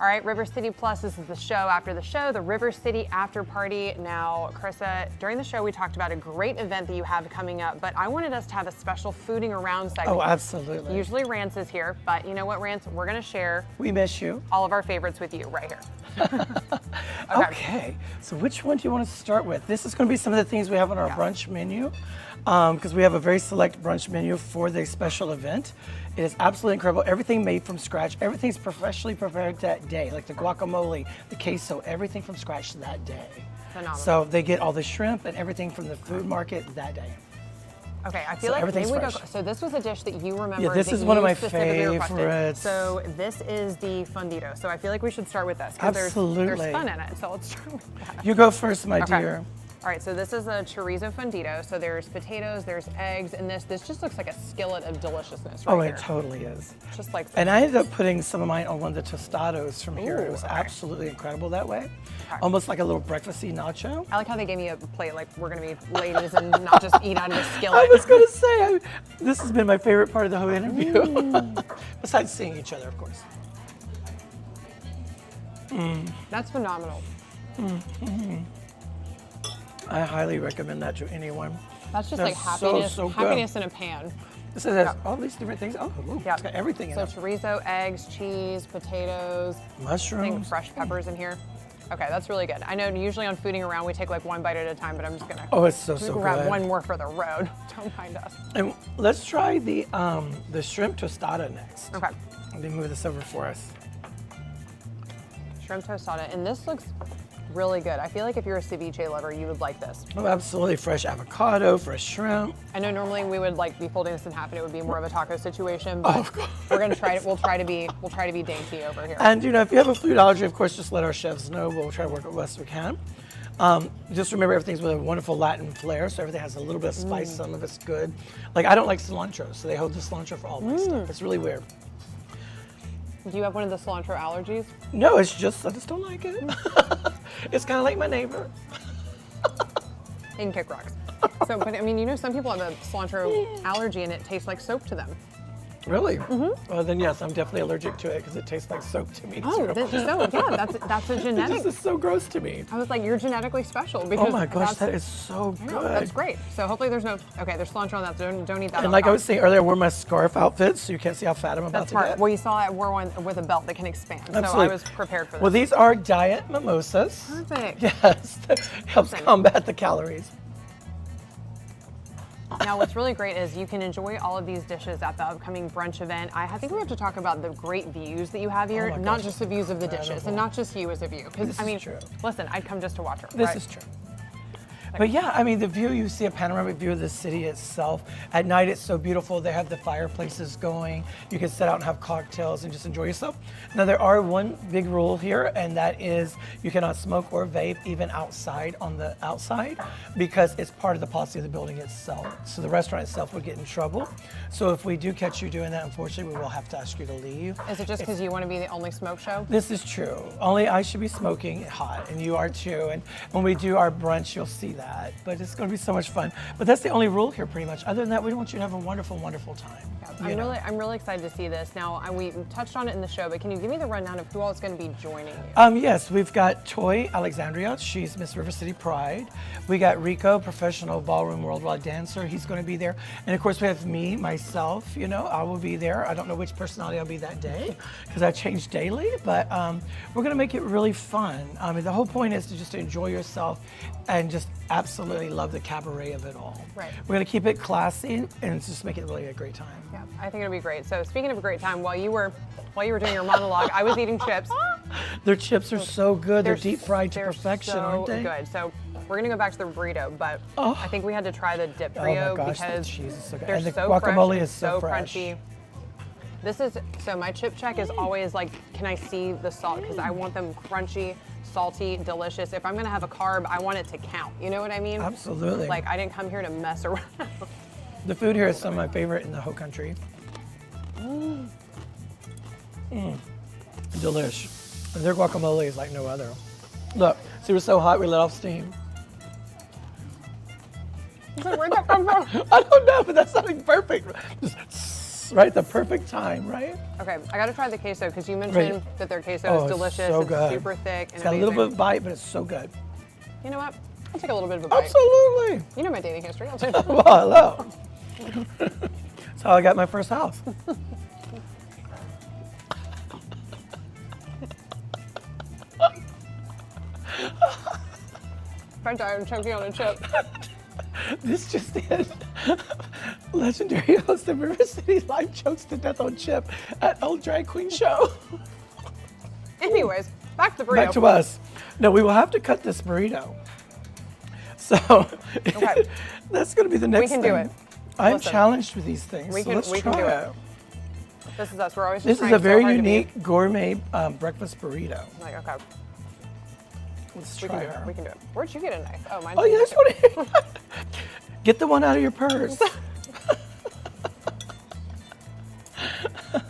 All right, River City Plus, this is the show after the show, the River City After Party. Now, Karrissa, during the show we talked about a great event that you have coming up, but I wanted us to have a special fooding around segment. Oh, absolutely. Usually Rance is here, but you know what, Rance? We're gonna share We miss you. all of our favorites with you right here. Okay, so which one do you want to start with? This is going to be some of the things we have on our brunch menu, because we have a very select brunch menu for the special event. It is absolutely incredible. Everything made from scratch. Everything's professionally prepared that day, like the guacamole, the queso, everything from scratch that day. Phenomenal. So they get all the shrimp and everything from the food market that day. Okay, I feel like maybe everything's we go. fresh. So this was a dish that you remember. Yeah, this that is one of you my specifically requested. favorites. So this is the fundido. So I feel like we should start with this Absolutely. there's fun in it. So let's start with that. You go first, my Okay. dear. All right, so this is a chorizo fundido. So there's potatoes, there's eggs, and this just looks like a skillet of deliciousness right Oh, here. it totally is. Just like And I ended up putting some of mine on one of the tostados from here. Ooh, It was okay. absolutely incredible that way. Okay. Almost like a little breakfasty nacho. I like how they gave me a plate like we're gonna be ladies and not just eat out of the I skillet. was going to say, this has been my favorite part of the whole interview. Besides seeing each other, of course. That's phenomenal. I highly recommend that to anyone. That's just That's like happiness, so good. happiness in a pan. This has all these different things. Oh, look, Yeah. it's got everything in So it. chorizo, eggs, cheese, potatoes. I think Mushrooms. fresh peppers in here. Okay, that's really good. I know usually on Fooding Around we take like one bite at a time, but I'm just gonna Oh, it's so grab good. one more for the road. Don't mind us. And let's try the shrimp tostada next. Okay, Let me move this over for us. shrimp tostada, and this looks really good. I feel like if you're a ceviche lover, you would like this. Oh, absolutely. Fresh avocado, fresh shrimp. I know normally we would like be folding this in half, and it would be more of a taco situation, but of course. we're gonna try it. We'll try to be dainty over here. And you know, if you have a food allergy, of course, just let our chefs know. We'll try to work as best we can. Just remember, everything's with a wonderful Latin flair, so everything has a little bit of spice. Some of it's good. Like I don't like cilantro, so they hold the cilantro for all my stuff. It's really weird. Do you have one of the cilantro allergies? No, it's just I just don't like it. It's kind of like my neighbor. In Kick Rocks. So, but I mean, you know, some people have a cilantro allergy and it tastes like soap to them. Really? Mm-hmm. Well, then yes, I'm definitely allergic to it because it tastes like soap to me. Oh, yeah, that's a It genetic. just is so gross to me. I was like, you're genetically special because Oh my gosh, that's- that is so I good. know, that's great. So hopefully there's there's cilantro on that. So don't eat that. And on like I top. was saying earlier, I wore my scarf outfit, so you can't see how fat I'm about That's to smart. get. Well, you saw I wore one with a belt that can expand, so Absolutely. I was prepared for this. Well, these are diet mimosas. Perfect. Yes, that helps Listen. combat the calories. Now, what's really great is you can enjoy all of these dishes at the upcoming brunch event. I think we have to talk about the great views that you have here, Oh my not gosh, just the views of the dishes, incredible. and not just you as a view. Because This I is mean, true. listen, I'd come just to watch her. This right? is true. But yeah, I mean, the view, you see a panoramic view of the city itself. At night, it's so beautiful. They have the fireplaces going. You can sit out and have cocktails and just enjoy yourself. Now, there are one big rule here, and that is you cannot smoke or vape even outside on the outside because it's part of the policy of the building itself. So the restaurant itself would get in trouble. So if we do catch you doing that, unfortunately, we will have to ask you to leave. Is it just because you want to be the only smoke show? This is true. Only I should be smoking hot, and you are too. And when we do our brunch, you'll see that. But it's going to be so much fun. But that's the only rule here, pretty much. Other than that, we want you to have a wonderful, wonderful time. I'm really excited to see this. Now, we touched on it in the show, but can you give me the rundown of who all is going to be joining you? Yes, we've got Toy Alexandria. She's Miss River City Pride. We got Rico, professional ballroom worldwide dancer. He's going to be there. And of course, we have me, myself. You know, I will be there. I don't know which personality I'll be that day because I change daily. But we're going to make it really fun. I mean, the whole point is to just enjoy yourself and just absolutely love the cabaret of it all. Right. We're going to keep it classy and just make it really a great time. Yeah, I think it'll be great. So speaking of a great time, while you were doing your monologue, I was eating chips. Their chips are so good. They're deep fried to they're perfection, so aren't they? Good. So we're gonna go back to the burrito, but I think we had to try the dip Oh burrito my gosh, because the cheese is so good. they're And the so guacamole fresh, is so fresh. crunchy. This is so my chip check is always like, can I see the salt? Because I want them crunchy, salty, delicious. If I'm gonna have a carb, I want it to count. You know what I mean? Absolutely. Like I didn't come here to mess around. The food here is some of my favorite in the whole country. Delish. And their guacamole is like no other. Look, see, we're so hot we let off steam. So where'd that come from? I don't know, but that's something perfect. Just this, right? The perfect time, right? Okay, I gotta try the queso because you mentioned that their queso is delicious. So it's good. super thick and It's got amazing. a little bit of bite, but it's so good. You know what? I'll take a little bit of a bite. Absolutely. You know my dating history. I'll take it. Well, hello. That's how I got my first house. If I die, I'm choking on a chip. This just in. Legendary host of River City Live chokes to death on chip at old drag queen show. Anyways, back to the burrito. Back to us. No, we will have to cut this burrito. So Okay. that's going to be the next thing. can do it. I'm Listen, challenged with these things. we So can- let's we can try do it. it. This is us. We're always This just is a trying very so hard to be- unique gourmet breakfast burrito. Like, okay, Let's we try can do her. it. We can do it. Where'd you get a knife? Oh, mine. Oh, yeah, that's what it Get the one out of your purse.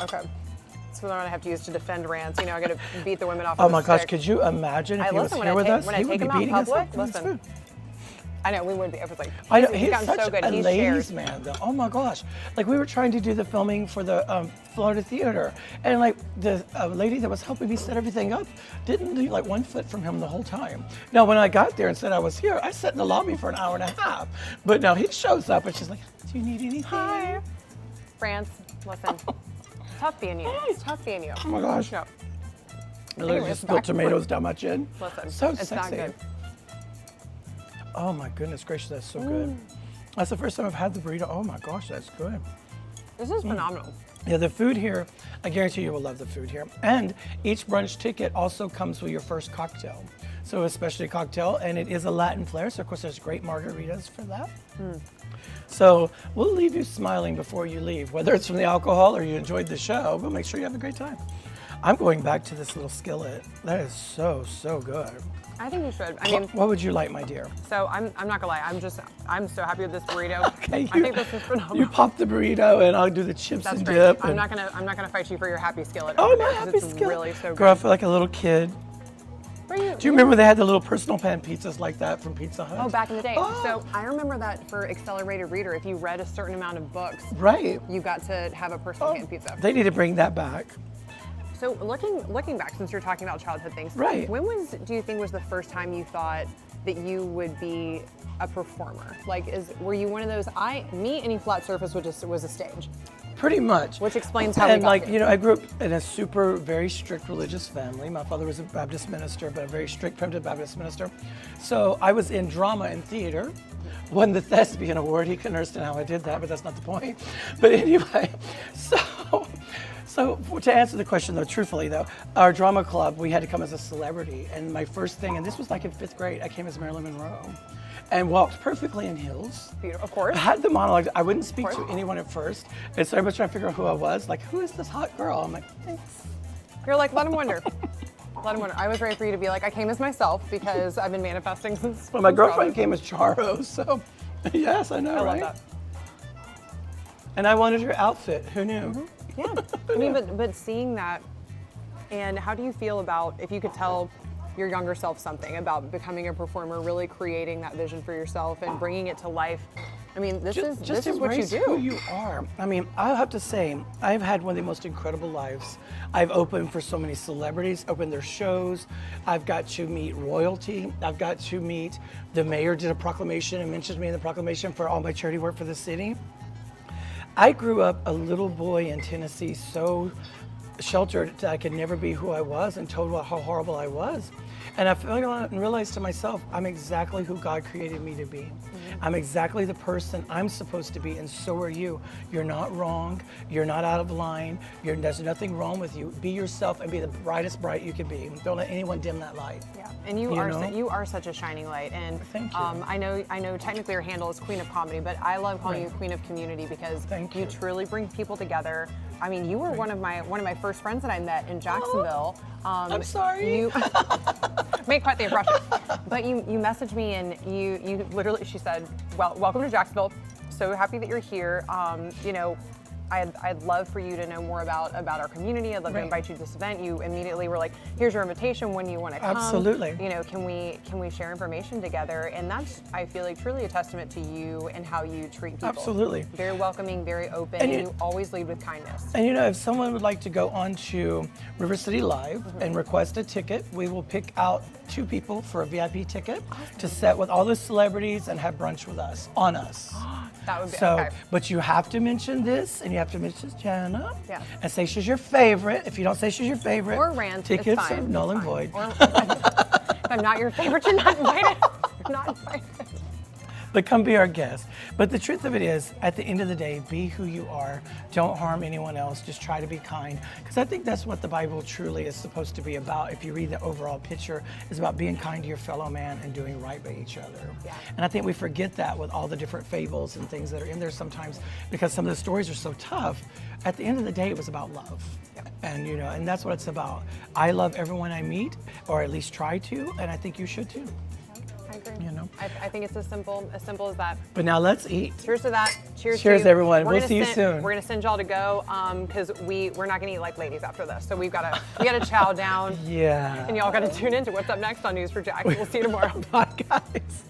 Okay. That's what I'm gonna have to use to defend rants. You know, I gotta beat the women off. Oh with my a gosh, stick. could you imagine if he was listen, here with us? when I He take would be him out in beating us public, up for his listen. food. I know we would be. I was like, I know, he's he's gotten such so good. a He ladies shares. man though. Oh my gosh. Like we were trying to do the filming for the Florida Theater and like the lady that was helping me set everything up didn't leave like 1 foot from him the whole time. Now when I got there and said I was here, I sat in the lobby for an hour and a half. But now he shows up and she's like, do you need anything? Hi. France, listen. Tough being you. It's tough being you. Oh my gosh. No. I literally Anyways, just spilled back to tomatoes down my chin. Listen, So it's sexy. not good. Oh my goodness gracious, that's so good. That's the first time I've had the burrito. Oh my gosh, that's good. This is phenomenal. Yeah, the food here, I guarantee you will love the food here. And each brunch ticket also comes with your first cocktail. So a specialty cocktail, and it is a Latin flair, so of course there's great margaritas for that. So we'll leave you smiling before you leave, whether it's from the alcohol or you enjoyed the show, but make sure you have a great time. I'm going back to this little skillet. That is so, so good. I think you should. I mean, What would you like, my dear? so I'm not gonna lie. I'm so happy with this burrito. Okay, I think this is phenomenal. You pop the burrito and I'll do the chips That's and great. dip. I'm and- not gonna fight you for your happy skillet. Oh, over my there, 'cause happy it's skillet. really so Girl, I good. feel like a little kid. Do you remember they had the little personal pan pizzas like that from Pizza Hut? Oh, back in the day. Oh. So I remember that for Accelerated Reader, if you read a certain amount of books, Right. you got to have a personal pan pizza. They need to bring that back. So looking back, since you're talking about childhood things, Right. when do you think was the first time you thought that you would be a performer? Like, were you one of those? Me, any flat surface was a stage. Pretty much. Which explains how we And got like, here. you know, I grew up in a very strict religious family. My father was a Baptist minister, but a very strict primitive Baptist minister. So I was in drama and theater. Won the Thespian Award. He couldn't understand how I did that, but that's not the point. But anyway, so to answer the question though, truthfully though, our drama club, we had to come as a celebrity. And my first thing, and this was like in 5th grade, I came as Marilyn Monroe and walked perfectly in heels. Beautiful, of course. I had the monologue. I wouldn't speak to course. anyone at first. And so I was trying to figure out who I was. Like, who is this hot girl? I'm like, thanks. You're like, let him wonder. Let him wonder. I was ready for you to be like, I came as myself because I've been manifesting since. Well, my since girlfriend college. came as Charo, so yes, I know, I right? love that. And I wanted her outfit. Who knew? Yeah. I mean, but seeing that, and how do you feel about if you could tell your younger self something about becoming a performer, really creating that vision for yourself and bringing it to life? I mean, this is what you embrace do. who you are. I mean, I'll have to say, I've had one of the most incredible lives. I've opened for so many celebrities, opened their shows. I've got to meet royalty. I've got to meet, the mayor did a proclamation and mentioned me in the proclamation for all my charity work for the city. I grew up a little boy in Tennessee, so sheltered that I could never be who I was and told how horrible I was. And I figured out and realized to myself, I'm exactly who God created me to be. Mm-hmm. I'm exactly the person I'm supposed to be, and so are you. You're not wrong. You're not out of line. There's nothing wrong with you. Be yourself and be the brightest bright you can be. Don't let anyone dim that light. Yeah, and you are such a shining light. And Thank you. I know technically your handle is Queen of Comedy, but I love calling you Queen of Community because Thank you you. truly bring people together. I mean, you were one of my first friends that I met in Jacksonville. I'm sorry. You made quite the impression. But you messaged me and you literally, she said, well, welcome to Jacksonville. So happy that you're here. You know, I'd love for you to know more about our community. I'd love to invite you to this event. You immediately were like, here's your invitation when you want to come. Absolutely. You know, can we share information together? And that's, I feel like, truly a testament to you and how you treat people. Absolutely. Very welcoming, very open, and you always lead with kindness. And you know, if someone would like to go on to River City Live and request a ticket, we will pick out 2 people for a VIP ticket to sit with all the celebrities and have brunch with us, on us. That would be So, okay. but you have to mention this, and you have to mention Jana, Yes. and say she's your favorite. If you don't say she's your favorite, Or rant, it's tickets fine, are null it's and fine. void. Or, if I'm not your favorite, you're not invited. You're not invited. But come be our guest. But the truth of it is, at the end of the day, be who you are. Don't harm anyone else. Just try to be kind. Because I think that's what the Bible truly is supposed to be about. If you read the overall picture, it's about being kind to your fellow man and doing right by each other. Yeah. And I think we forget that with all the different fables and things that are in there sometimes, because some of the stories are so tough. At the end of the day, it was about love. Yep. And you know, and that's what it's about. I love everyone I meet, or at least try to, and I think you should too. I agree. You know. I think it's as simple as that. But now let's eat. Cheers to that. Cheers. Cheers, to you. everyone. We're We'll gonna see you send- soon. We're gonna send y'all to go because we're not gonna eat like ladies after this. So we gotta chow down. Yeah. And y'all gotta tune in to what's up next on News for Jack. We'll see you tomorrow. Bye, guys.